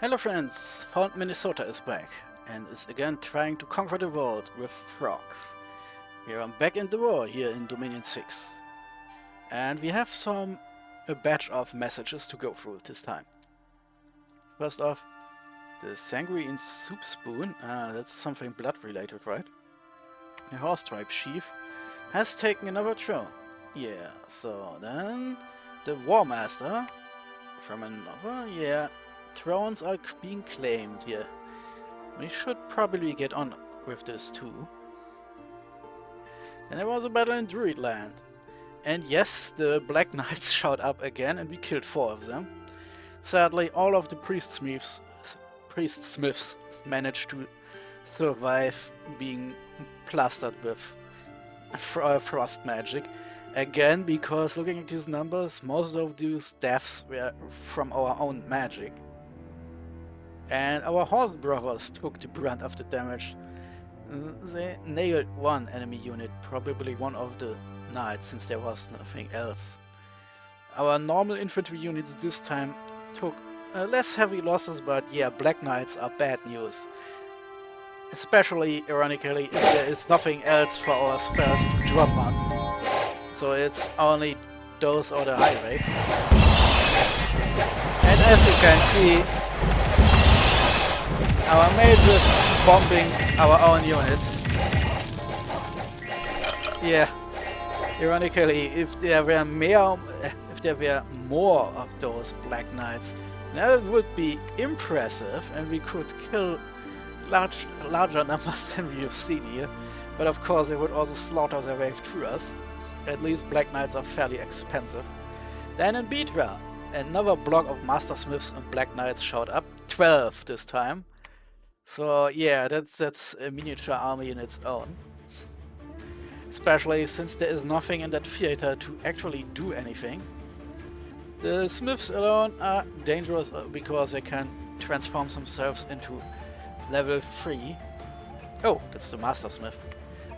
Hello friends, Found Minnesota is back and is again trying to conquer the world with frogs. We are back in the war here in Dominion 6. And we have a batch of messages to go through this time. First off, the sanguine soup spoon, that's something blood related, right? The horse tribe chief has taken another throne. Yeah, so then the war master from another, yeah. Thrones are being claimed here. We should probably get on with this too. And there was a battle in Druidland. And yes, the Black Knights showed up again and we killed 4 of them. Sadly, all of the priest smiths managed to survive being plastered with frost magic. Again, because looking at these numbers, most of these deaths were from our own magic. And our horse brothers took the brunt of the damage. They nailed one enemy unit, probably one of the knights, since there was nothing else. Our normal infantry units this time took less heavy losses, but yeah, Black Knights are bad news. Especially, ironically, if there is nothing else for our spells to drop on. So it's only those or the highway. And as you can see, our mages bombing our own units. Yeah, ironically, if there were more of those Black Knights, that would be impressive, and we could kill larger numbers than we have seen here. But of course, they would also slaughter their way through us. At least Black Knights are fairly expensive. Then in Beedra, another block of Master Smiths and Black Knights showed up. 12 this time. So yeah, that's a miniature army in its own. Especially since there is nothing in that theater to actually do anything. The Smiths alone are dangerous because they can transform themselves into level 3. Oh, that's the Master Smith.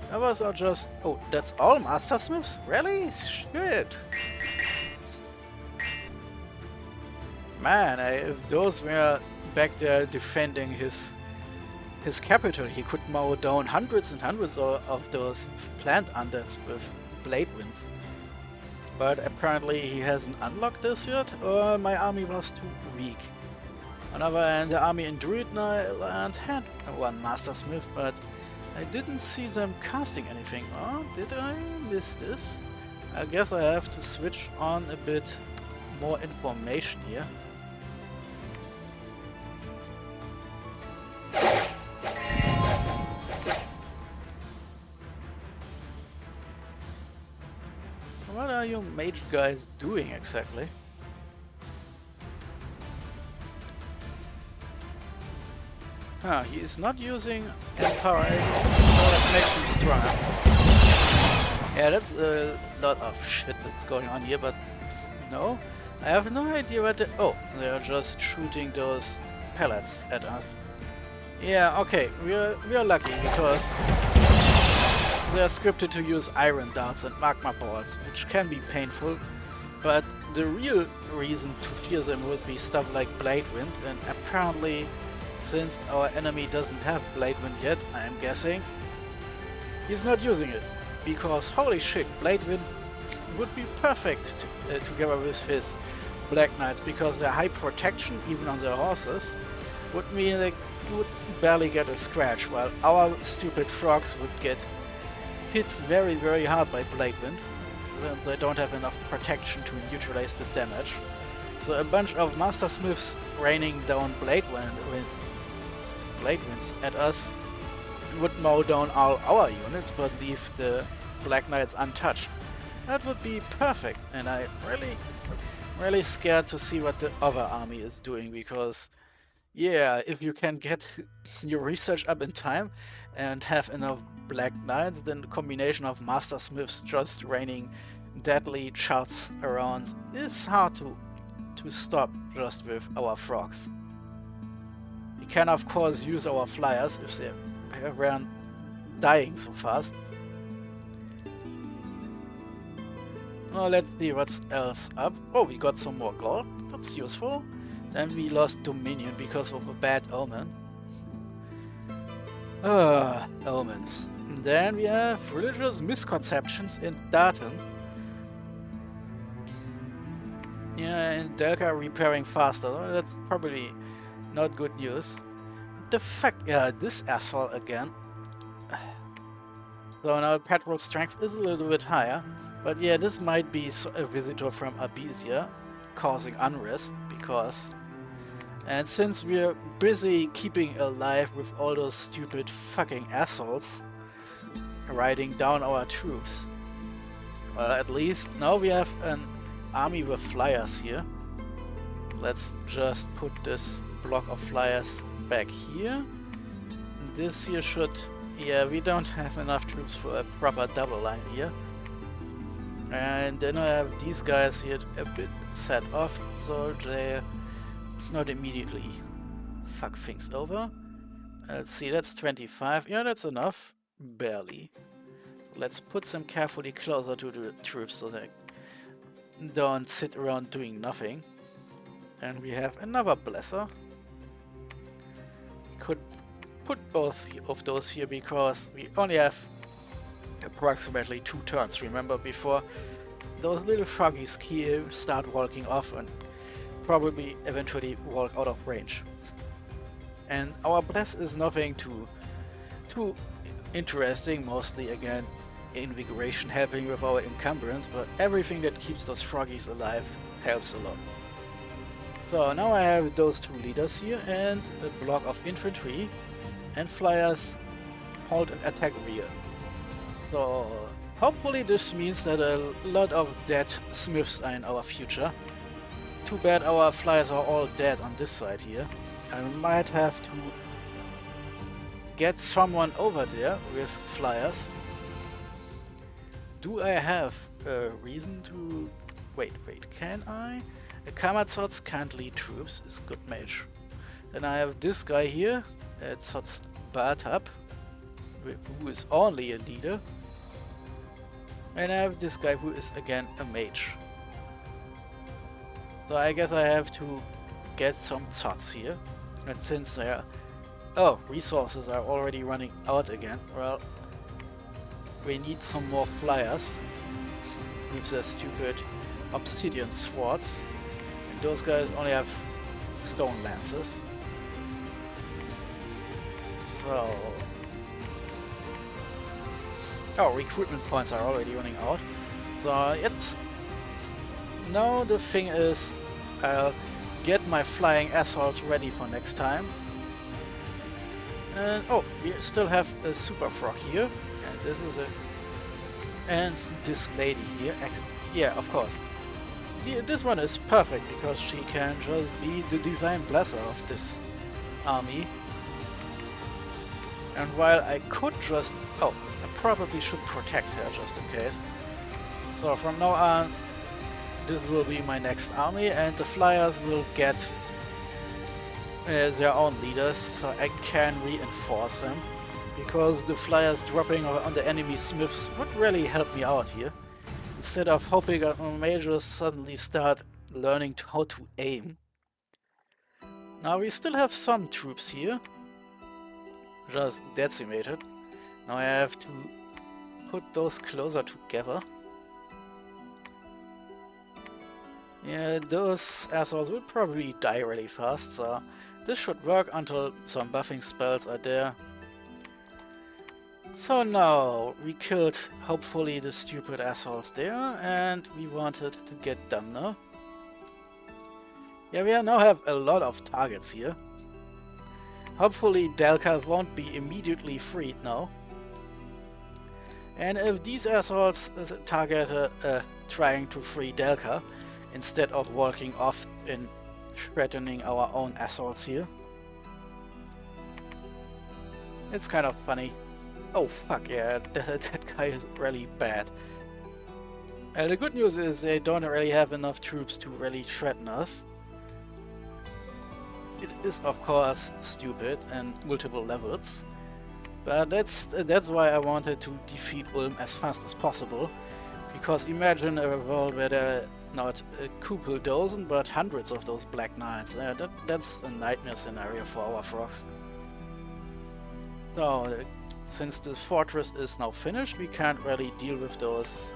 Others are just... Oh, that's all Master Smiths? Really? Shit! Man, if those were back there defending his capital, he could mow down hundreds and hundreds of those plant undeaths with blade winds. But apparently he hasn't unlocked this yet, or my army was too weak. On the other hand, the army in Druidland had one Master Smith, but I didn't see them casting anything. Oh, did I miss this? I guess I have to switch on a bit more information here. What are you mage guys doing exactly? Ah, he is not using Empower, so that makes him stronger. Yeah, that's a lot of shit that's going on here, but no. I have no idea what oh, they are just shooting those pellets at us. Yeah, okay, we are lucky because they are scripted to use iron darts and magma balls, which can be painful, but the real reason to fear them would be stuff like Blade Wind, and apparently, since our enemy doesn't have Blade Wind yet, I am guessing, he's not using it, because holy shit, Blade Wind would be perfect together with his Black Knights, because their high protection, even on their horses, would mean they would barely get a scratch, while our stupid frogs would get hit very, very hard by Blade Wind. They don't have enough protection to neutralize the damage. So a bunch of Master Smiths raining down Blade Winds at us would mow down all our units, but leave the Black Knights untouched. That would be perfect, and I'm really scared to see what the other army is doing, because yeah, if you can get your research up in time and have enough Black Knights, then the combination of Master Smiths just raining deadly shots around is hard to stop just with our frogs. We can of course use our flyers if they weren't dying so fast. Oh, let's see what's else up. Oh, we got some more gold. That's useful. Then we lost Dominion because of a bad omen. Omens. And then we have religious misconceptions in Darton. Yeah, and Delca repairing faster. That's probably not good news. The fuck? Yeah, this asshole again. So now petrol strength is a little bit higher. But yeah, this might be a visitor from Abysia causing unrest because... And since we're busy keeping alive with all those stupid fucking assholes riding down our troops. Well, at least now we have an army with flyers here. Let's just put this block of flyers back here. This here should... Yeah, we don't have enough troops for a proper double line here. And then I have these guys here a bit set off, so they not immediately fuck things over. Let's see, that's 25. Yeah, that's enough. Barely. So let's put them carefully closer to the troops so they don't sit around doing nothing. And we have another blesser. We could put both of those here because we only have approximately 2 turns. Remember, before those little froggies here start walking off and probably eventually walk out of range. And our bless is nothing too interesting, mostly again invigoration helping with our encumbrance, but everything that keeps those froggies alive helps a lot. So now I have those 2 leaders here and a block of infantry and flyers hold and attack rear. So hopefully this means that a lot of dead smiths are in our future. Too bad our flyers are all dead on this side here. I might have to get someone over there with flyers. Do I have a reason to... Wait, can I? A Kamazotz can't lead troops, is good mage. Then I have this guy here, Zotz Bartab, who is only a leader. And I have this guy who is again a mage. So I guess I have to get some Zots here. And since there... Oh, resources are already running out again. Well, we need some more flyers with their stupid obsidian swords. And those guys only have stone lances. So... Oh, recruitment points are already running out. So it's... Now the thing is, I'll get my flying assholes ready for next time. And oh, we still have a super frog here. And this is a... And this lady here. Yeah, of course. This one is perfect because she can just be the divine blesser of this army. And while I could just... Oh, I probably should protect her just in case. So from now on, this will be my next army, and the flyers will get their own leaders, so I can reinforce them. Because the flyers dropping on the enemy smiths would really help me out here. Instead of hoping that my mages suddenly start learning how to aim. Now we still have some troops here. Just decimated. Now I have to put those closer together. Yeah, those assholes will probably die really fast, so this should work until some buffing spells are there. So now we killed, hopefully, the stupid assholes there, and we wanted to get them now. Yeah, we now have a lot of targets here. Hopefully Delca won't be immediately freed now. And if these assholes target trying to free Delca, instead of walking off and threatening our own assholes here. It's kind of funny. Oh fuck yeah, that guy is really bad. And the good news is they don't really have enough troops to really threaten us. It is of course stupid and multiple levels. But that's why I wanted to defeat Ulm as fast as possible. Because imagine a world where there not a couple dozen, but hundreds of those Black Knights. That's a nightmare scenario for our frogs. So, since the fortress is now finished, we can't really deal with those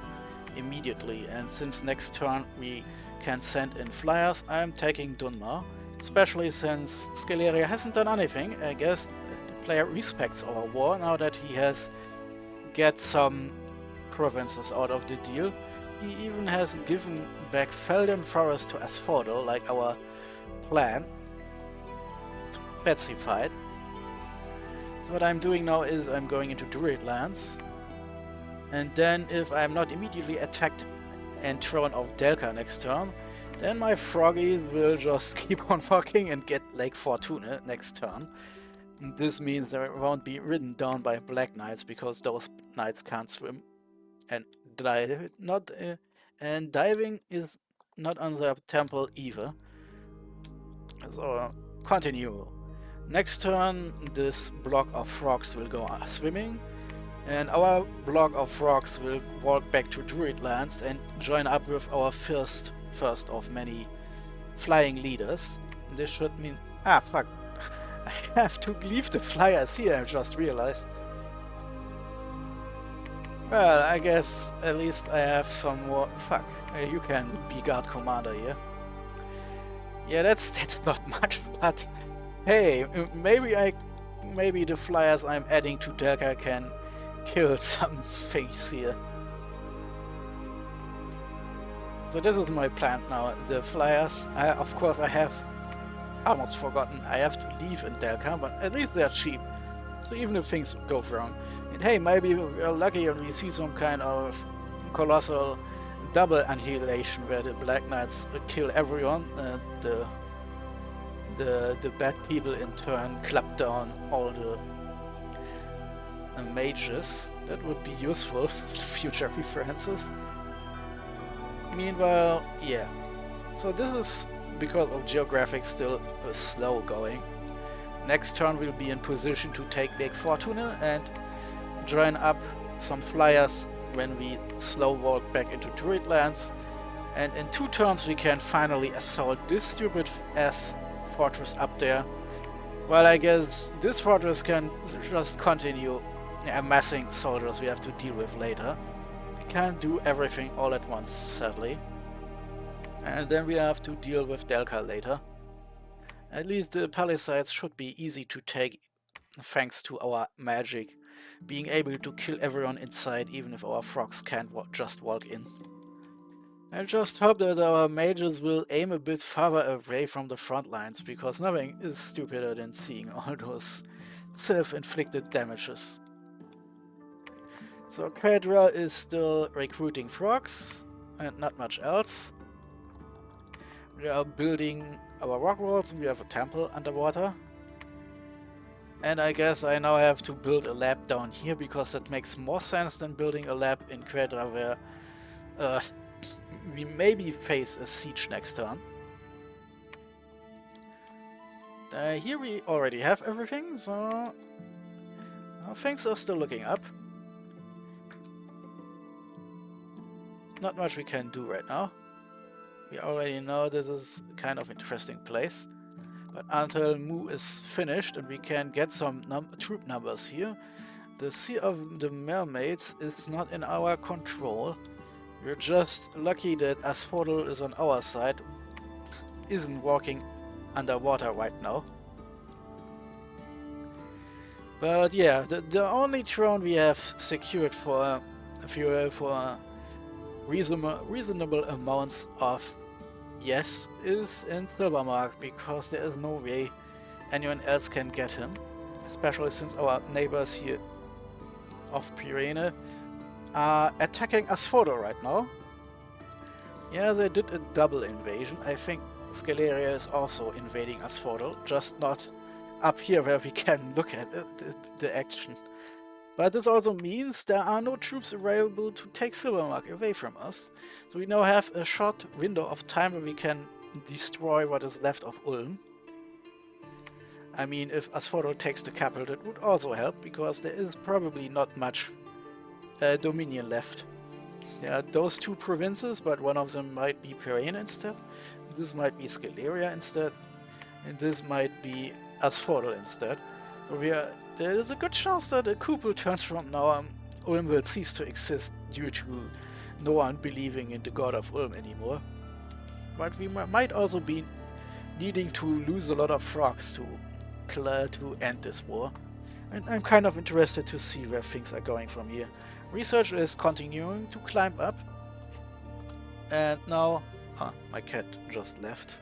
immediately. And since next turn we can send in flyers, I'm taking Dunmar. Especially since Scaleria hasn't done anything. I guess the player respects our war now that he has get some provinces out of the deal. He even has given back Felden Forest to Asphodel, like our plan specified. So what I'm doing now is I'm going into Druid lands, and then if I'm not immediately attacked and thrown off Delca next turn, then my froggies will just keep on walking and get Lake Fortuna next turn. And this means they won't be ridden down by Black Knights because those knights can't swim and dive. And diving is not on their temple either. So continue. Next turn, this block of frogs will go swimming, and our block of frogs will walk back to Druid lands and join up with our first of many flying leaders. This should mean... Ah, fuck. I have to leave the flyers here, I just realized. Well, I guess at least I have some more... Fuck. You can be guard commander here. Yeah, that's not much, but... Hey, maybe the flyers I'm adding to Delca can kill some things here. So this is my plan now. The flyers, of course I have almost forgotten. I have to leave in Delca, but at least they're cheap. So even if things go wrong. And hey, maybe we're lucky and we see some kind of colossal double annihilation where the Black Knights kill everyone. The bad people in turn clap down all the mages. That would be useful for future references. Meanwhile, yeah. So this is because of geographic still slow going. Next turn we'll be in position to take Lake Fortuna and join up some flyers when we slow walk back into Druid lands. And in 2 turns we can finally assault this stupid ass fortress up there. Well, I guess this fortress can just continue amassing soldiers we have to deal with later. We can't do everything all at once, sadly. And then we have to deal with Delca later. At least the palisades should be easy to take thanks to our magic, being able to kill everyone inside even if our frogs can't just walk in. I just hope that our mages will aim a bit farther away from the front lines, because nothing is stupider than seeing all those self-inflicted damages. So Quadra is still recruiting frogs, and not much else. We are building our rock walls, and we have a temple underwater. And I guess I now have to build a lab down here, because that makes more sense than building a lab in Quadra, where we maybe face a siege next turn. Here we already have everything, so things are still looking up. Not much we can do right now. We already know this is a kind of interesting place. But until Mu is finished and we can get some troop numbers here, the Sea of the Mermaids is not in our control. We're just lucky that Asphodel is on our side, isn't walking underwater right now. But yeah, the only throne we have secured for reasonable amounts of yes is in Xibalba, because there is no way anyone else can get him, especially since our neighbors here of Pyrene are attacking Asphodel right now. Yeah, they did a double invasion. I think Scaleria is also invading Asphodel, just not up here where we can look at the action. But this also means there are no troops available to take Xibalba away from us. So we now have a short window of time where we can destroy what is left of Ulm. I mean, if Asphodel takes the capital, that would also help, because there is probably not much Dominion left. Yeah, those two provinces, but one of them might be Piraean instead. This might be Scaleria instead. And this might be Asphodel instead. So there is a good chance that a coup will turn from now on. Ulm will cease to exist due to no one believing in the god of Ulm anymore. But we might also be needing to lose a lot of frogs to end this war. And I'm kind of interested to see where things are going from here. Research is continuing to climb up. And now... Ah, my cat just left.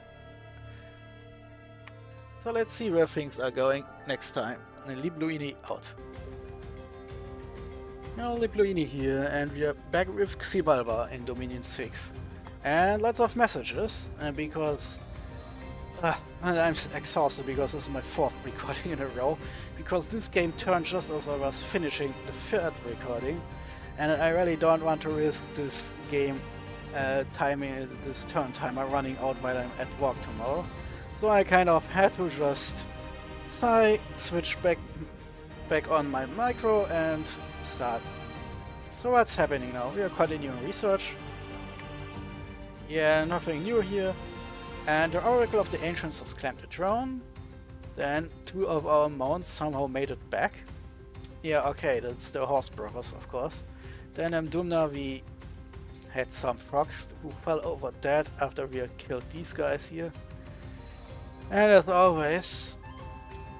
So let's see where things are going next time. And Libluini out. Now Libluini here, and we are back with Xibalba in Dominion 6. And lots of messages, because... and I'm exhausted because this is my 4th recording in a row. Because this game turned just as I was finishing the 3rd recording. And I really don't want to risk this game timing, this turn timer running out while I'm at work tomorrow. So I kind of had to just switch back on my micro and start. So what's happening now? We are continuing research. Yeah, nothing new here. And the Oracle of the Ancients has claimed the throne. Then 2 of our mounts somehow made it back. Yeah, okay, that's the Horse Brothers, of course. Then in Dumna we had some frogs who fell over dead after we had killed these guys here. And as always,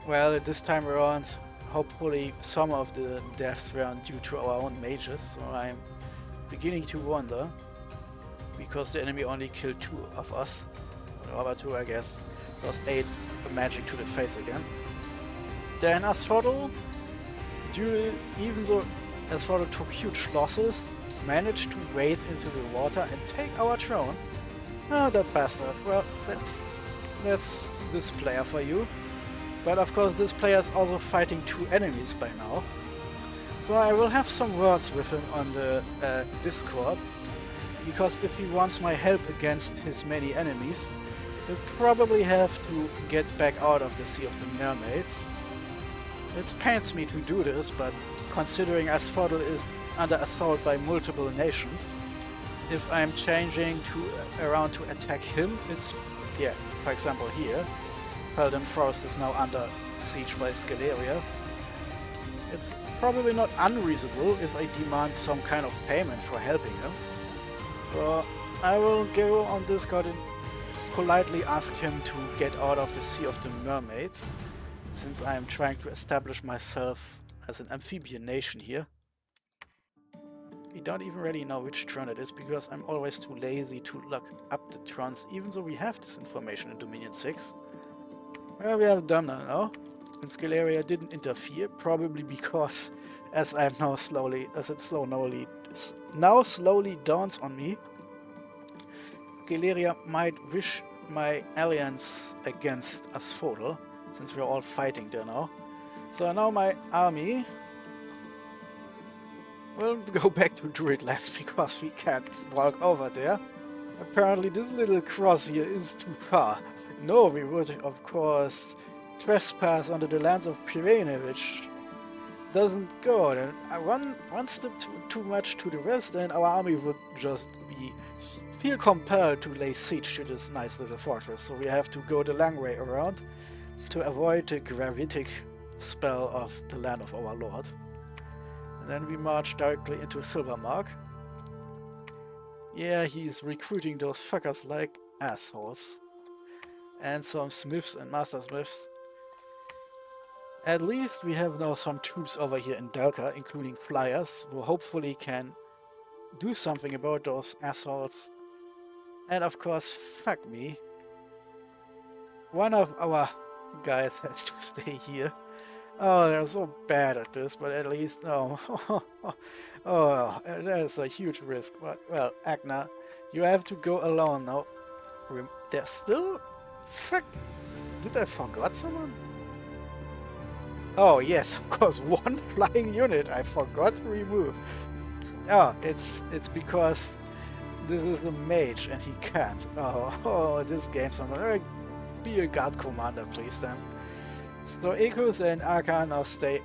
well, this time around, hopefully some of the deaths weren't due to our own mages, so I'm beginning to wonder, because the enemy only killed 2 of us. The other 2, I guess, just ate the magic to the face again. Then Asphodel, even though Asphodel took huge losses, managed to wade into the water and take our throne. Oh, that bastard. Well, that's this player for you. But of course this player is also fighting 2 enemies by now. So I will have some words with him on the Discord. Because if he wants my help against his many enemies, he'll probably have to get back out of the Sea of the Mermaids. It pains me to do this, but considering Asphodel is under assault by multiple nations, if I'm changing around to attack him, it's, yeah, for example here, Felden Forest is now under siege by Scaleria. It's probably not unreasonable if I demand some kind of payment for helping him. So I will go on Discord and politely ask him to get out of the Sea of the Mermaids, since I am trying to establish myself as an amphibian nation here. We don't even really know which throne it is, because I'm always too lazy to look up the thrones, even though we have this information in Dominion 6. Well, we have done that now, and Scaleria didn't interfere, probably because, as it slowly dawns on me, Scaleria might wish my alliance against Asphodel, since we're all fighting there now. So now my army will go back to Druidlands because we can't walk over there. Apparently this little cross here is too far. No, we would of course trespass onto the lands of Piraean, which doesn't go. Then one step too much to the west and our army would just feel compelled to lay siege to this nice little fortress. So we have to go the long way around to avoid the gravitic spell of the land of our lord. And then we march directly into Silvermark. Yeah, he's recruiting those fuckers like assholes. And some smiths and master smiths. At least we have now some troops over here in Delka, including flyers, who hopefully can do something about those assholes. And of course, fuck me. One of our guys has to stay here. Oh, they're so bad at this, but at least, no. Oh, that's a huge risk. But, well, Agna, you have to go alone now. There's still... Fuck. Did I forgot someone? Oh, yes, of course, 1 flying unit I forgot to remove. Oh, it's because this is a mage and he can't. Oh, this game's not... Be a guard commander, please, then. So Ekus and Arkan now stay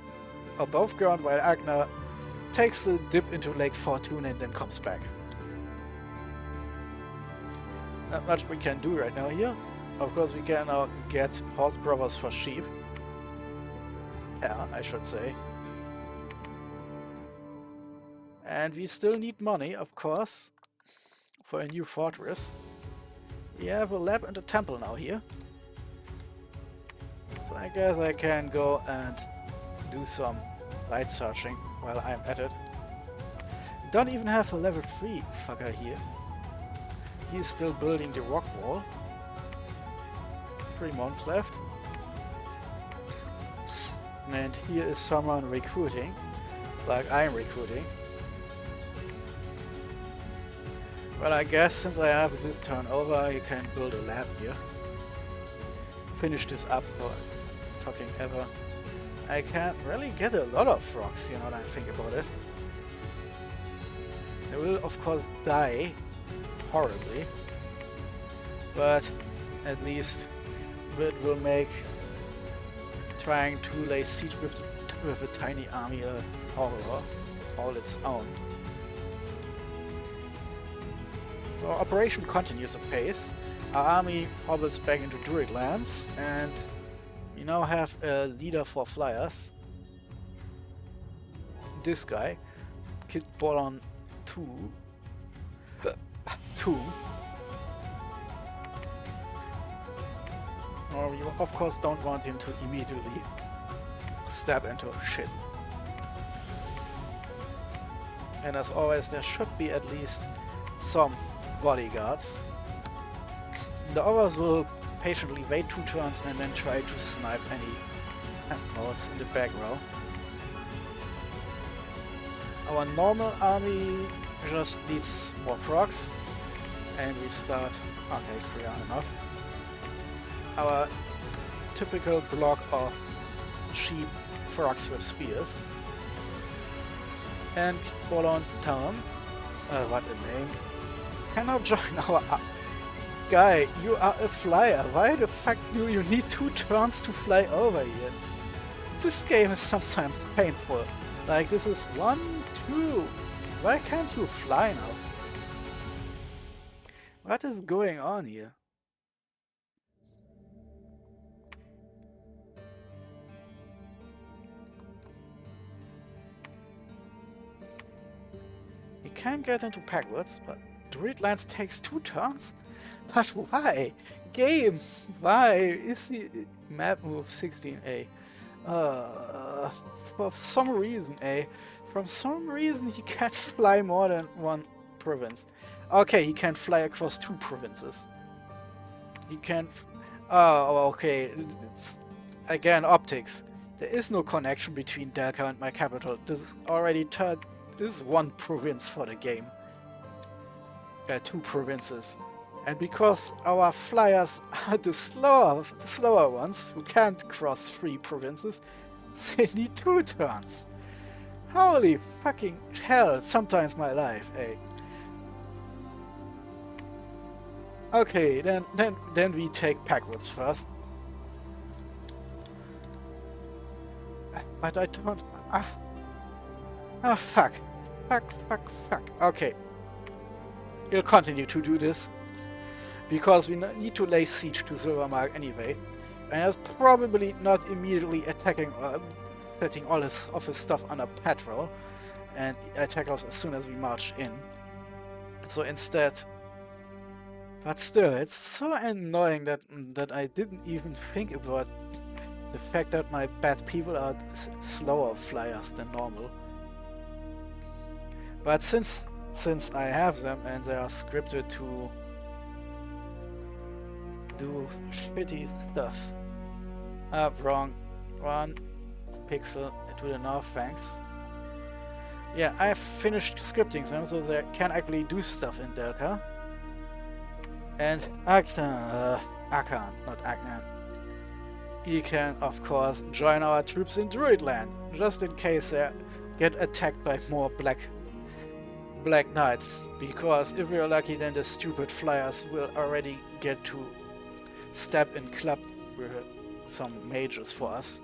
above ground while Agna takes a dip into Lake Fortune and then comes back. Not much we can do right now here. Of course, we can now get horse brothers for sheep. Yeah, I should say. And we still need money, of course, for a new fortress. We have a lab and a temple now here. So I guess I can go and do some site searching while I'm at it. Don't even have a level 3 fucker here. He's still building the rock wall. 3 months left. And here is someone recruiting, like I'm recruiting. Well, I guess since I have this turnover, you can build a lab here. Finish this up for fucking ever. I can't really get a lot of frogs, you know, when I think about it. They will, of course, die horribly. But at least it will make trying to lay siege with a tiny army a horror all its own. So operation continues apace. Our army hobbles back into Druid lands, and we now have a leader for flyers. This guy, Kid Bolon 2. Or we of course don't want him to immediately stab into shit. And as always, there should be at least some bodyguards. The others will patiently wait 2 turns and then try to snipe any animals in the back row. Our normal army just needs more frogs, and we start... okay, 3 are enough. Our typical block of cheap frogs with spears. And Bolon Town, what a name, cannot join our... Guy, you are a flyer. Why the fuck do you need 2 turns to fly over here? This game is sometimes painful. Like, this is 1, 2. Why can't you fly now? What is going on here? You can get into Packwoods, but Druid Lands takes 2 turns? But why? Game! Why is the map move 16A? For some reason, from some reason he can't fly more than 1 province. Okay, he can fly across 2 provinces. He can... oh, okay. It's, again, optics. There is no connection between Delca and my capital. This is already this is 1 province for the game. 2 provinces. And because our flyers are the slower ones, who can't cross 3 provinces, they need 2 turns. Holy fucking hell, sometimes my life, Okay, then we take Packwoods first. But I don't... fuck. Fuck. Okay. We'll continue to do this. Because we need to lay siege to Silvermark anyway. And that's probably not immediately attacking or setting all of his stuff under patrol. And attack us as soon as we march in. So instead... But still, it's so annoying that I didn't even think about the fact that my bad people are slower flyers than normal. But since I have them and they are scripted to do shitty stuff. Wrong. 1 pixel to the north, thanks. Yeah, I've finished scripting them so they can actually do stuff in Delca. And Akan, not Agnan. He can, of course, join our troops in Druidland, just in case they get attacked by more Black Knights. Because if we are lucky, then the stupid flyers will already get to step in club with some mages for us.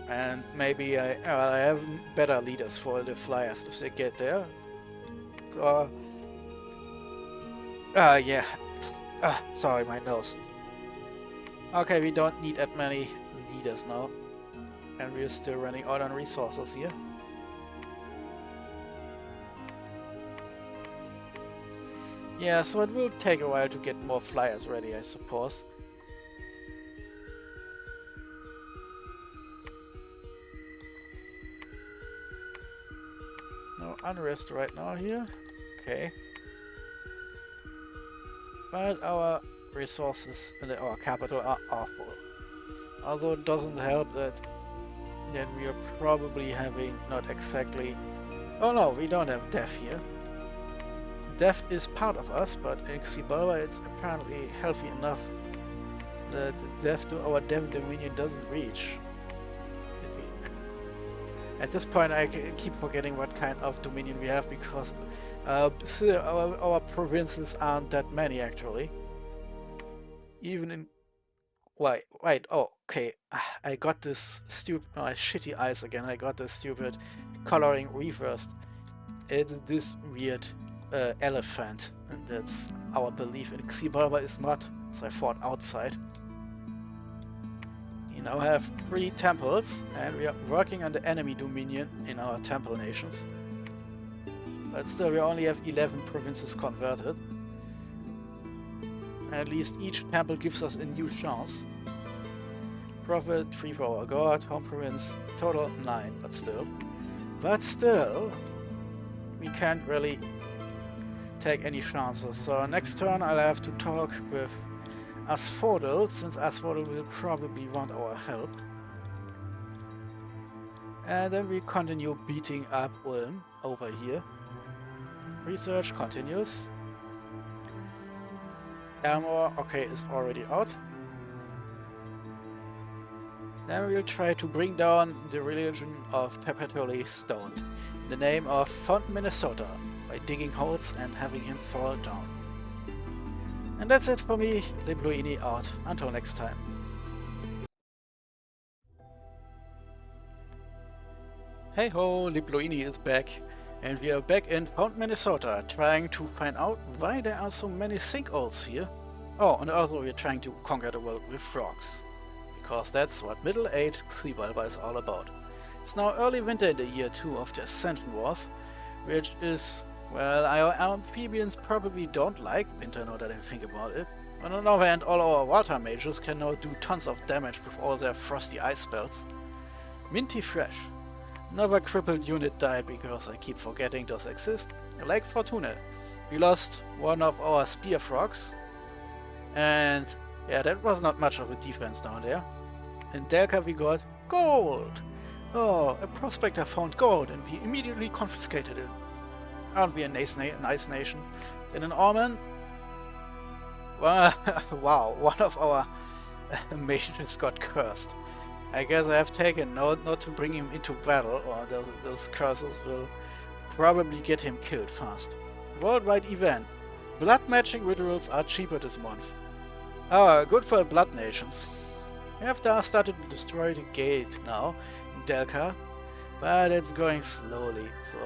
And maybe I have better leaders for the flyers if they get there. So, yeah. Sorry, my nose. Okay, we don't need that many leaders now. And we're still running out on resources here. Yeah, so it will take a while to get more flyers ready, I suppose. No unrest right now here. Okay. But our resources in our capital are awful. Also, it doesn't help that we are probably having not exactly... Oh no, we don't have death here. Death is part of us, but in Xibalba it's apparently healthy enough that the death to our dev dominion doesn't reach. At this point I keep forgetting what kind of dominion we have, because still our provinces aren't that many actually. Even in... Wait, oh, okay. I got this stupid... shitty eyes again. I got this stupid coloring reversed. It's this weird elephant, and that's our belief in Xibalba is not, as I thought, outside. We now have 3 temples, and we are working on the enemy dominion in our temple nations. But still, we only have 11 provinces converted. At least each temple gives us a new chance. Profit 3 for our god, home province, total 9, but still. But still, we can't really take any chances. So next turn I'll have to talk with Asphodel, since Asphodel will probably want our help. And then we continue beating up Ulm over here. Research continues. Elmore, okay, is already out. Then we'll try to bring down the religion of Perpetually Stoned in the name of Font Minnesota by digging holes and having him fall down. And that's it for me, Libluini out. Until next time. Hey ho, Libluini is back. And we are back in Font Minnesota, trying to find out why there are so many sinkholes here. Oh, and also we're trying to conquer the world with frogs. Because that's what middle-aged Xibalba is all about. It's now early winter in the year 2 of the Ascension Wars, which is, well, our amphibians probably don't like winter now that I think about it. On the other hand, all our water mages can now do tons of damage with all their frosty ice spells. Minty fresh. Another crippled unit died because I keep forgetting those exist. Like Fortuna. We lost one of our spear frogs. And yeah, that was not much of a defense down there. In Delca we got gold! Oh, a prospector found gold and we immediately confiscated it. Aren't we a nice nation? In an Orman? Well, wow, one of our mages got cursed. I guess I have taken note not to bring him into battle, or those curses will probably get him killed fast. Worldwide event. Blood matching rituals are cheaper this month. Ah, good for blood nations. We have started to destroy the gate now in Delca, but it's going slowly. So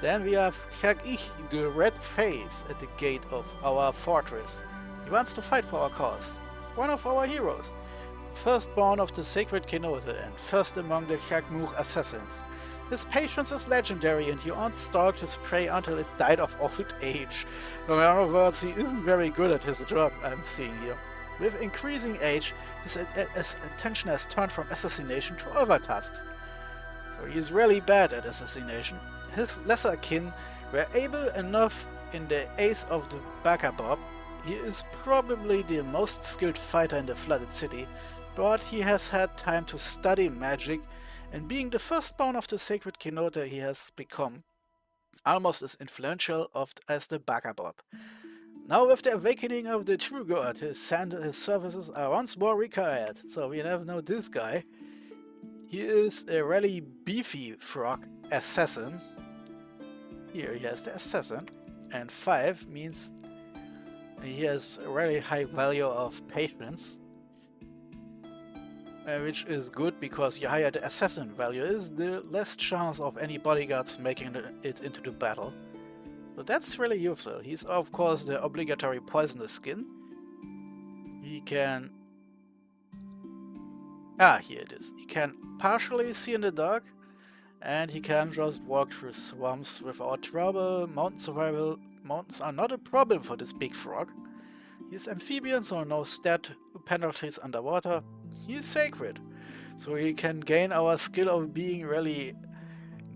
then we have Hagich, the red face, at the gate of our fortress. He wants to fight for our cause. One of our heroes. Firstborn of the sacred Kenote and first among the Hagmuch assassins. His patience is legendary and he unstalked his prey until it died of old age. In other words, he isn't very good at his job, I'm seeing here. With increasing age, his attention has turned from assassination to other tasks. So he is really bad at assassination. His lesser kin were able enough in the Ace of the Bakabob. He is probably the most skilled fighter in the Flooded City, but he has had time to study magic, and being the firstborn of the sacred Kenote, he has become almost as influential as the Bakabob. Now with the awakening of the true god, his services are once more required. So we never know this guy. He is a really beefy frog assassin. Here he has the assassin, and 5 means he has a really high value of patience. which is good because the higher the assassin value is, the less chance of any bodyguards making it into the battle. So that's really useful. He's of course the obligatory poisonous skin. He can... here it is. He can partially see in the dark, and he can just walk through swamps without trouble. Mountains are not a problem for this big frog. He's amphibian, so no stat penalties underwater. He's sacred, so he can gain our skill of being really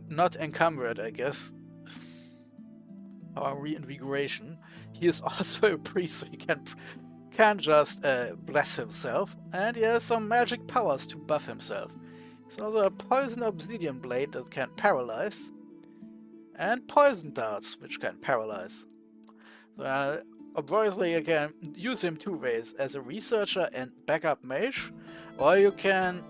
not encumbered, I guess. Our reinvigoration. He is also a priest, so he can just bless himself, and he has some magic powers to buff himself. He's also a poison obsidian blade that can paralyze, and poison darts, which can paralyze. So, obviously you can use him two ways, as a researcher and backup mage, or you can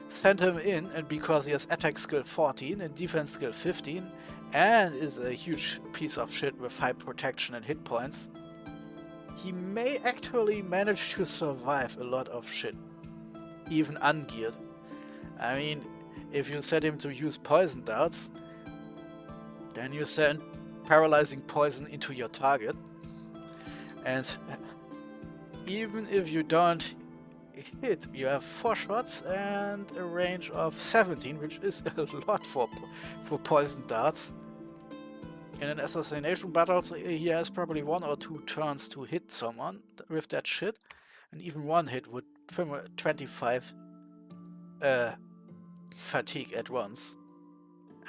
send him in, and because he has attack skill 14 and defense skill 15, and is a huge piece of shit with high protection and hit points, he may actually manage to survive a lot of shit, even ungeared. I mean, if you set him to use poison darts, then you send paralyzing poison into your target, and even if you don't hit, you have 4 shots and a range of 17, which is a lot for poison darts. In an assassination battle, he has probably 1 or 2 turns to hit someone with that shit, and even one hit would 25 fatigue at once.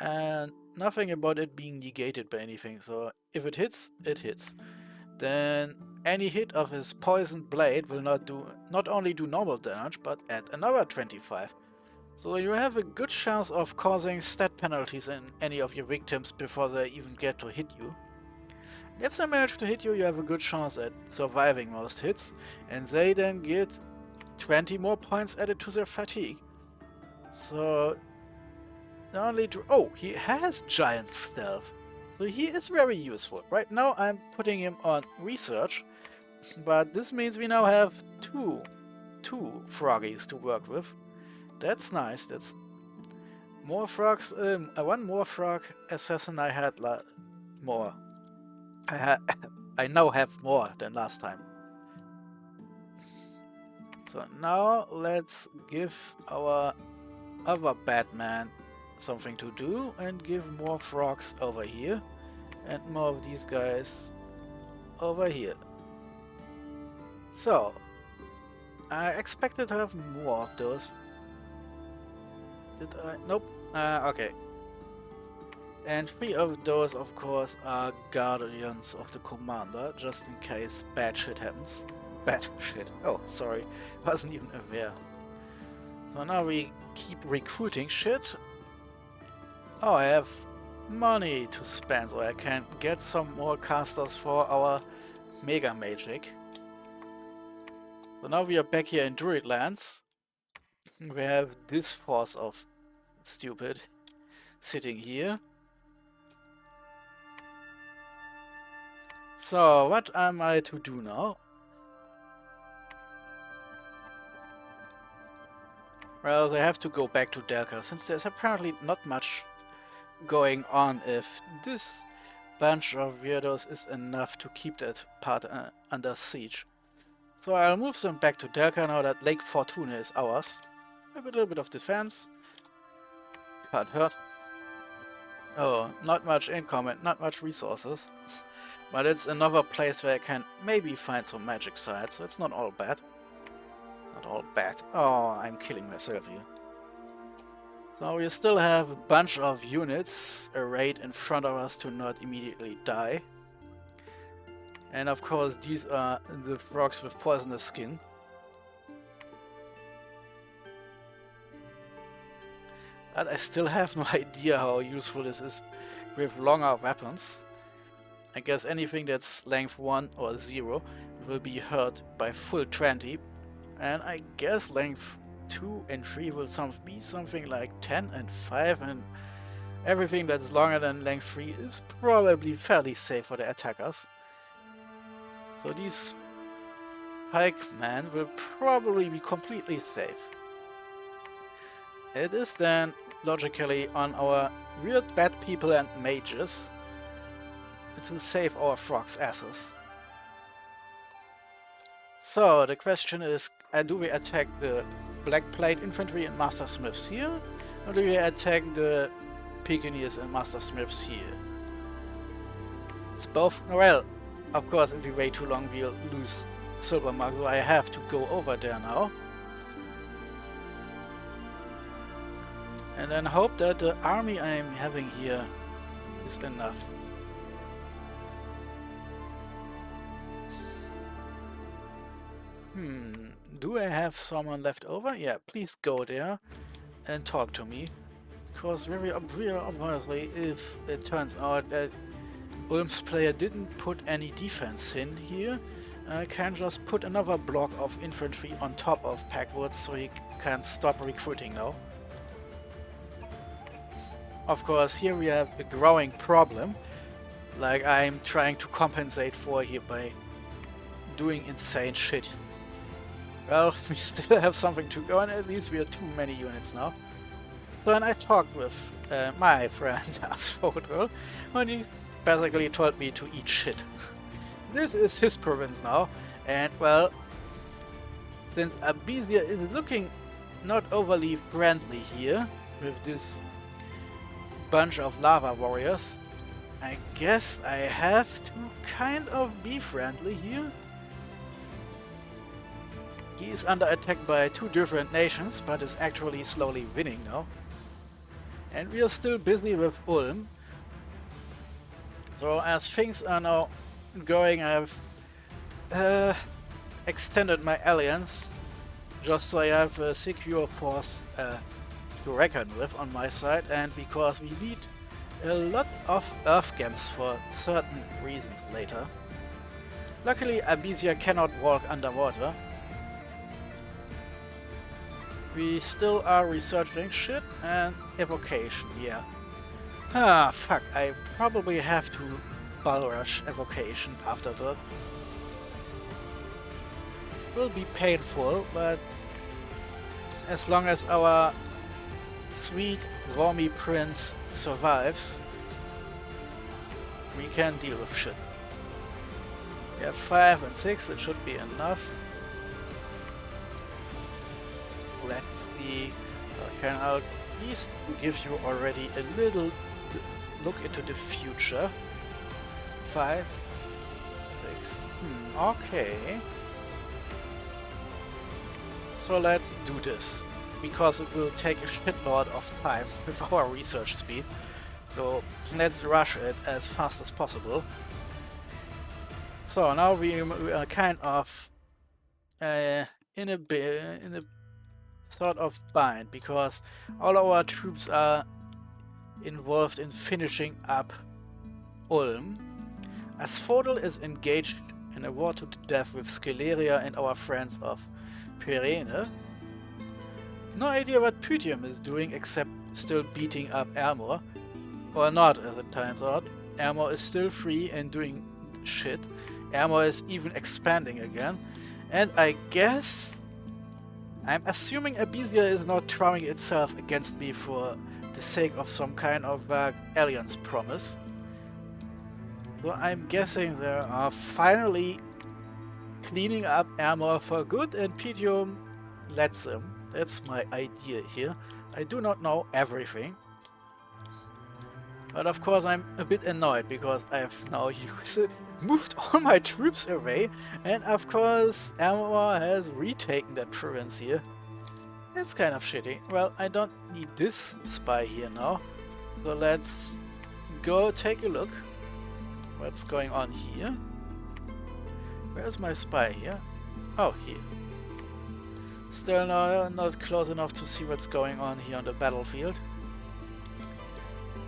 And nothing about it being negated by anything, so if it hits, it hits. Then any hit of his poisoned blade will not only do normal damage, but add another 25. So you have a good chance of causing stat penalties in any of your victims before they even get to hit you. If they manage to hit you, you have a good chance at surviving most hits, and they then get 20 more points added to their fatigue. So not only he has giant stealth. So he is very useful. Right now I'm putting him on research, but this means we now have two froggies to work with. That's nice. That's more frogs. One more frog assassin I had more. I now have more than last time. So now let's give our other Batman something to do and give more frogs over here and more of these guys over here. So I expected to have more of those. Did I? Nope. Okay. And 3 of those, of course, are guardians of the commander, just in case bad shit happens. Bad shit. Oh, sorry. Wasn't even aware. So now we keep recruiting shit. Oh, I have money to spend, so I can get some more casters for our Mega Magic. So now we are back here in Druid Lands. We have this force of stupid sitting here. So, what am I to do now? Well, they have to go back to Delca, since there's apparently not much going on if this bunch of weirdos is enough to keep that part under siege. So I'll move them back to Delca now that Lake Fortuna is ours. A little bit of defense. Can't hurt. Oh, not much income and not much resources. But it's another place where I can maybe find some magic sites, so it's not all bad. Not all bad. Oh, I'm killing myself here. So we still have a bunch of units arrayed in front of us to not immediately die. And of course these are the frogs with poisonous skin. But I still have no idea how useful this is with longer weapons. I guess anything that's length 1 or 0 will be hurt by full 20. And I guess length 2 and 3 will be something like 10 and 5, and everything that's longer than length 3 is probably fairly safe for the attackers. So these pikemen will probably be completely safe. it is then logically on our real bad people and mages to save our frogs' asses. So the question is, do we attack the Black Plate Infantry and Master Smiths here? Or do we attack the Pioneers and Master Smiths here? It's both. Well, of course, if we wait too long, we'll lose Xibalba, so I have to go over there now. And then hope that the army I'm having here is enough. Do I have someone left over? Yeah, please go there and talk to me. Because very obviously, if it turns out that Ulm's player didn't put any defense in here, I can just put another block of infantry on top of Packwoods so he can stop recruiting now. Of course, here we have a growing problem, like I'm trying to compensate for here by doing insane shit. Well, we still have something to go, and at least we are too many units now. So when I talked with my friend Xibalba, and he basically told me to eat shit. This is his province now, and well, since Abysia is looking not overly friendly here, with this bunch of lava warriors, I guess I have to kind of be friendly here. He is under attack by two different nations, but is actually slowly winning now. And we are still busy with Ulm. So as things are now going, I've extended my alliance just so I have a secure force to reckon with on my side, and because we need a lot of earth gems for certain reasons later. Luckily, Abysia cannot walk underwater. We still are researching shit and evocation, yeah. Ah, fuck, I probably have to bull rush evocation after that. Will be painful, but as long as our sweet Romy prince survives, we can deal with shit. We have 5 and 6, it should be enough. Let's see, I can at least give you already a little look into the future. 5, 6, okay. So let's do this, because it will take a shitload of time with our research speed. So let's rush it as fast as possible. So now we are kind of in a sort of bind, because all our troops are involved in finishing up Ulm. Asphodel is engaged in a war to the death with Scaleria and our friends of Pyrene. No idea what Pythium is doing except still beating up Amor. Or not, as it turns out. Amor is still free and doing shit. Amor is even expanding again. And I guess I'm assuming Abysia is not throwing itself against me for the sake of some kind of alliance promise. So I'm guessing they are finally cleaning up Amor for good, and Pythium lets them. That's my idea here. I do not know everything. But of course I'm a bit annoyed because I have now moved all my troops away, and of course Amor has retaken that province here. It's kind of shitty. Well, I don't need this spy here now, so let's go take a look what's going on here. Where's my spy here? Oh, here. Still not close enough to see what's going on here on the battlefield.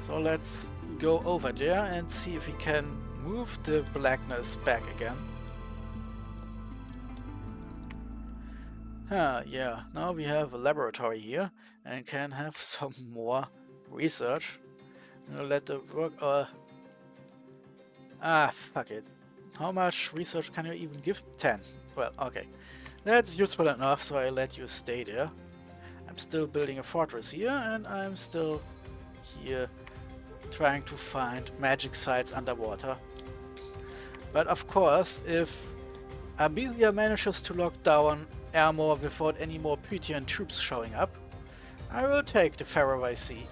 So let's go over there and see if we can move the blackness back again. Yeah, now we have a laboratory here and can have some more research. Let the work... fuck it. How much research can you even give? 10. Well, okay. That's useful enough, so I let you stay there. I'm I'm still building a fortress here, and I'm still here trying to find magic sites underwater. But of course, if Abysia manages to lock down Armor without any more Pythian troops showing up, I will take the Faroe Sea.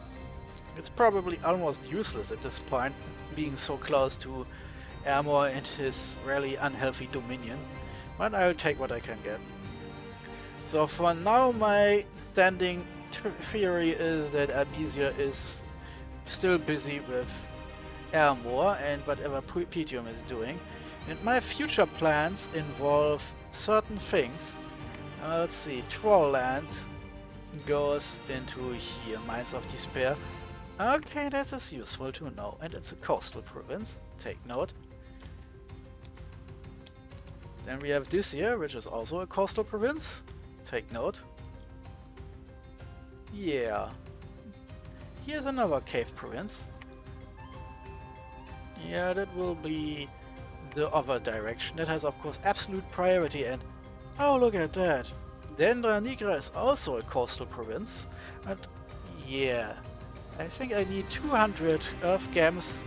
It's probably almost useless at this point, being so close to Armor and his really unhealthy dominion, but I'll take what I can get. So for now, my standing theory is that Abysia is still busy with Armor and whatever Pythium is doing, and my future plans involve certain things. Let's see, Trollland goes into here, Mines of Despair. Okay, that is useful to know, and it's a coastal province, take note. Then we have this here, which is also a coastal province, take note. Yeah. Here's another cave province. Yeah, that will be the other direction. That has of course absolute priority, and oh, look at that! Dendra Nigra is also a coastal province, but yeah, I think I need 200 Earth Gems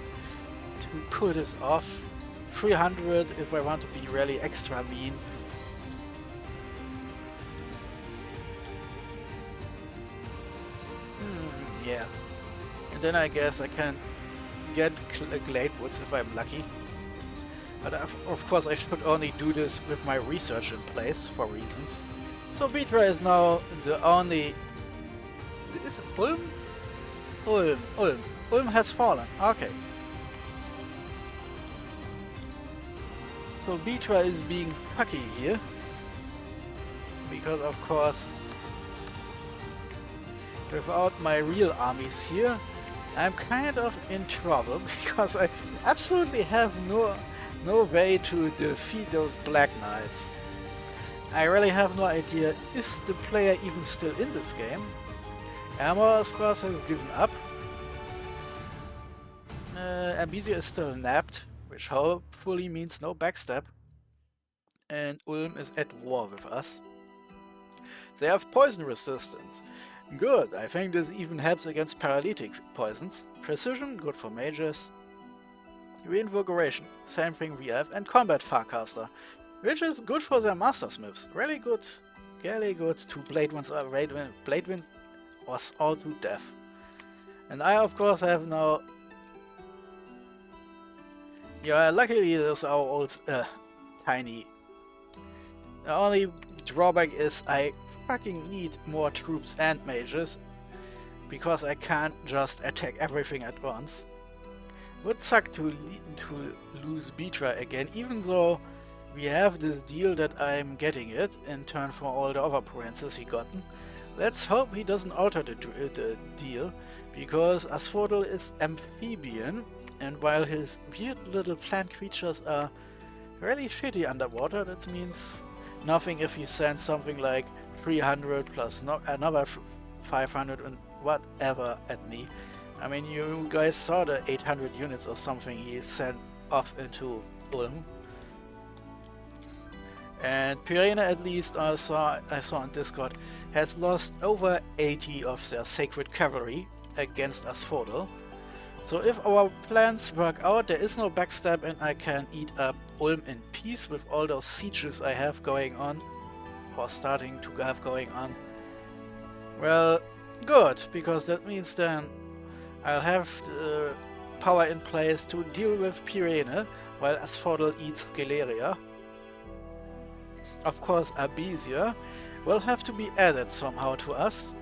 to pull this off. 300 if I want to be really extra mean. Yeah. And then I guess I can get Glade Woods if I'm lucky. But of course I should only do this with my research in place for reasons. So Bitra is now the only... Is it Ulm? Ulm. Ulm has fallen. Okay. So Bitra is being fucky here. Because of course... without my real armies here, I'm kind of in trouble because I absolutely have no way to defeat those Black Knights. I really have no idea, is the player even still in this game? Armor, of course, has given up. Abysia is still napped, which hopefully means no backstab. And Ulm is at war with us. They have poison resistance. Good, I think this even helps against paralytic poisons. Precision, good for mages. Reinvigoration, same thing we have. And Combat Farcaster, which is good for their Master Smiths. Really good to Blade Winds was all to death. And I of course have now... Yeah, luckily there's our old tiny... The only drawback is I fucking need more troops and mages, because I can't just attack everything at once. Would suck to lose Bitra again, even though we have this deal that I'm getting it in turn for all the other provinces he gotten. Let's hope he doesn't alter the deal, because Asphodel is amphibian, and while his weird little plant creatures are really shitty underwater, that means nothing if he sends something like 300 plus another 500 and whatever at me. I mean, you guys saw the 800 units or something he sent off into Ulm. And Pirena, at least I saw on Discord, has lost over 80 of their sacred cavalry against Asphodel. So if our plans work out, there is no backstab and I can eat up Ulm in peace with all those sieges I have going on, or starting to have going on. Well, good, because that means then I'll have the power in place to deal with Pirene, while Asphodel eats Scaleria. Of course, Abysia will have to be added somehow to us.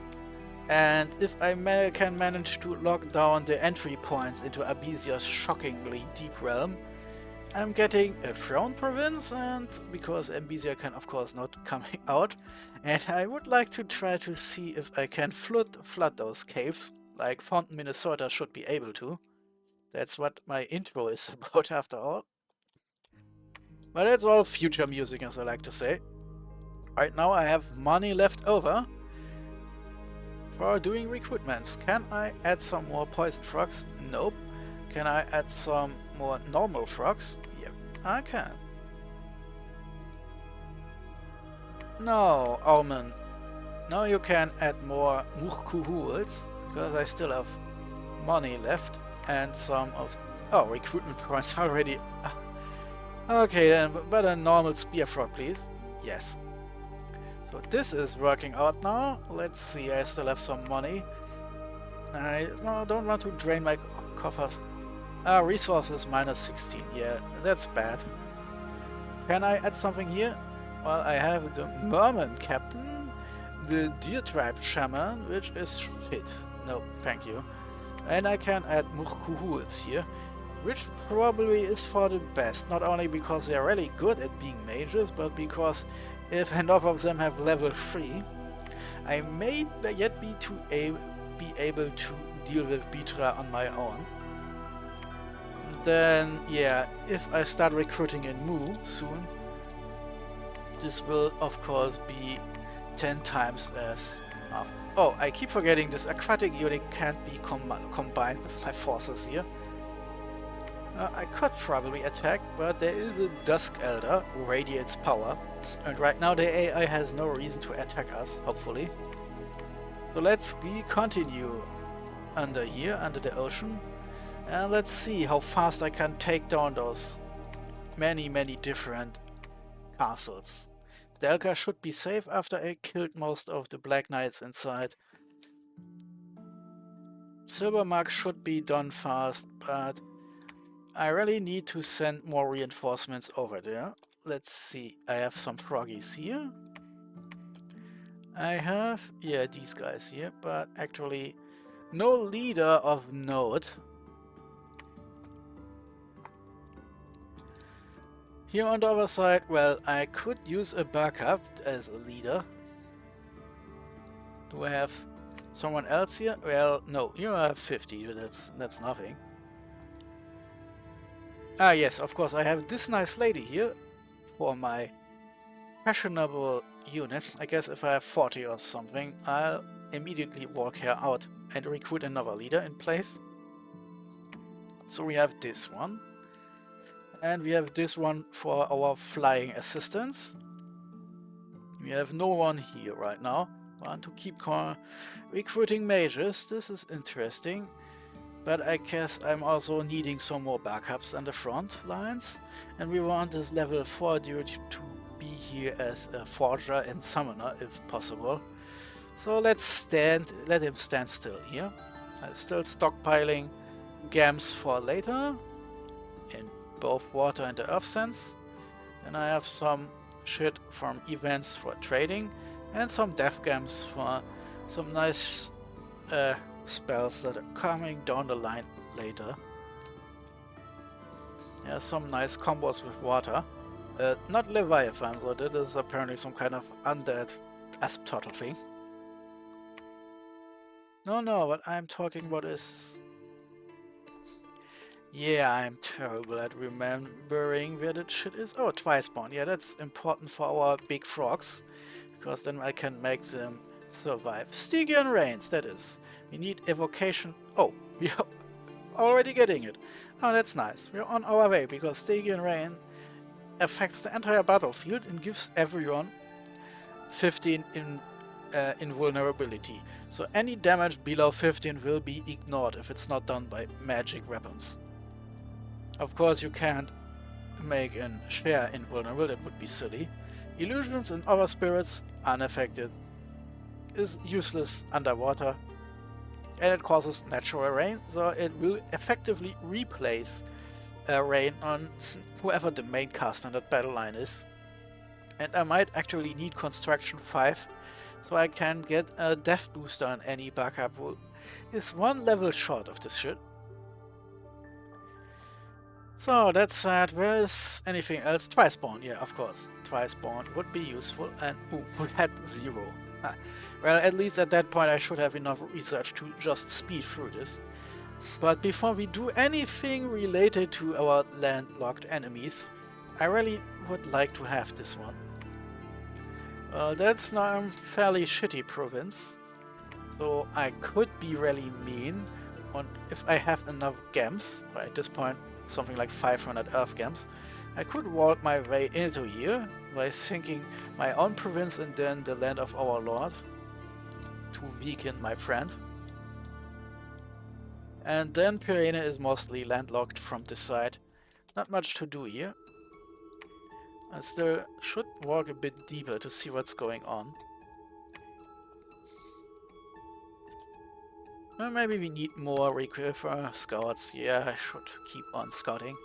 And if I can manage to lock down the entry points into Abysia's shockingly deep realm, I'm getting a throne province, and because Abysia can of course not coming out, and I would like to try to see if I can flood those caves, like Fountain, Minnesota should be able to. That's what my intro is about after all. But it's all future music, as I like to say. Right now I have money left over for doing recruitments. Can I add some more poison frogs? Nope. Can I add some more normal frogs? Yep, I can. No, Alman. Now you can add more Murkuhuls, because I still have money left and some of... Oh, recruitment points already. Okay then, but a normal spear frog, please. Yes. So this is working out now. Let's see, I still have some money. I don't want to drain my coffers. Resources minus 16. Yeah, that's bad. Can I add something here? Well, I have the Merman Captain, the Deer Tribe Shaman, which is fit. No, thank you. And I can add Murkuhuls here, which probably is for the best. Not only because they're really good at being mages, but because if enough of them have level 3, I may yet be able to deal with Bitra on my own. Then, yeah, if I start recruiting in Mu soon, this will of course be 10 times as... Oh, I keep forgetting this aquatic unit can't be combined with my forces here. I could probably attack, but there is a Dusk Elder who radiates power, and right now the AI has no reason to attack us, hopefully. So let's continue under here, under the ocean, and let's see how fast I can take down those many different castles. Delka should be safe after I killed most of the Black Knights inside. Silvermark should be done fast, but I really need to send more reinforcements over there. Let's see, I have some froggies here. I have, yeah, these guys here, but actually no leader of note. Here on the other side, well, I could use a backup as a leader. Do I have someone else here? Well, no, you have 50, but that's nothing. Ah yes, of course, I have this nice lady here for my fashionable units. I guess if I have 40 or something, I'll immediately walk her out and recruit another leader in place. So we have this one. And we have this one for our flying assistants. We have no one here right now. Want to keep recruiting mages. This is interesting. But I guess I'm also needing some more backups on the front lines. And we want this level 4 dude to be here as a forger and summoner if possible. So let him stand still here. I'm still stockpiling gems for later. In both water and the earth sense. Then I have some shit from events for trading. And some death gems for some nice spells that are coming down the line later. Yeah, some nice combos with water. Not Leviathan, so that is apparently some kind of undead asp turtle thing. No, what I'm talking about is... Yeah, I'm terrible at remembering where that shit is. Oh, Twispawn. Yeah, that's important for our big frogs, because then I can make them survive. Stygian Rains, that is. We need evocation. Oh, we are already getting it. Oh, that's nice. We're on our way, because Stygian Rain affects the entire battlefield and gives everyone 15 invulnerability. So any damage below 15 will be ignored if it's not done by magic weapons. Of course, you can't make a share invulnerable, that would be silly. Illusions and other spirits, unaffected. Is useless underwater. And it causes natural rain, so it will effectively replace rain on whoever the main caster in that battle line is. And I might actually need construction 5, so I can get a death booster on any backup who is one level short of this shit. So that's sad. Where is anything else? Twispawn, yeah, of course. Twispawn would be useful, and would have 0. Well, at least at that point I should have enough research to just speed through this. But before we do anything related to our landlocked enemies, I really would like to have this one. That's now a fairly shitty province, so I could be really mean on if I have enough gems. Right, at this point, something like 500 earth gems. I could walk my way into here by sinking my own province and then the land of our lord. to weaken my friend. And then Pyrene is mostly landlocked from this side. Not much to do here. I still should walk a bit deeper to see what's going on. Well, maybe we need more Requifer scouts. Yeah, I should keep on scouting.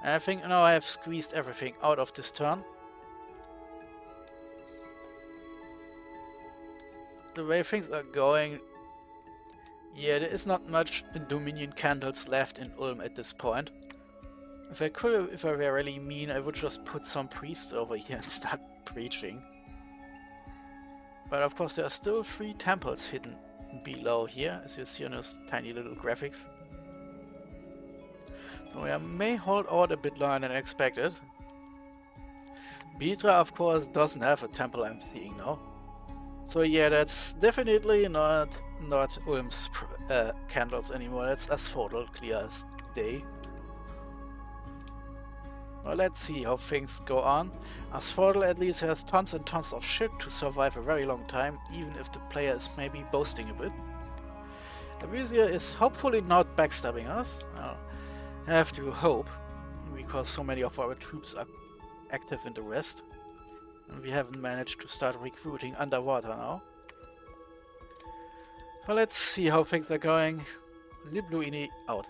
And I think now I have squeezed everything out of this turn. The way things are going, yeah, there is not much Dominion candles left in Ulm at this point. If I were really mean, I would just put some priests over here and start preaching. But of course there are still 3 temples hidden below here, as you see on those tiny little graphics. So I may hold out a bit longer than expected. Bitra, of course, doesn't have a temple I'm seeing now. So yeah, that's definitely not Ulm's candles anymore. That's Asphodel, clear as day. Well, let's see how things go on. Asphodel at least has tons and tons of shit to survive a very long time, even if the player is maybe boasting a bit. Abysia is hopefully not backstabbing us. I have to hope, because so many of our troops are active in the west. And we haven't managed to start recruiting underwater now. So let's see how things are going. Libluini out.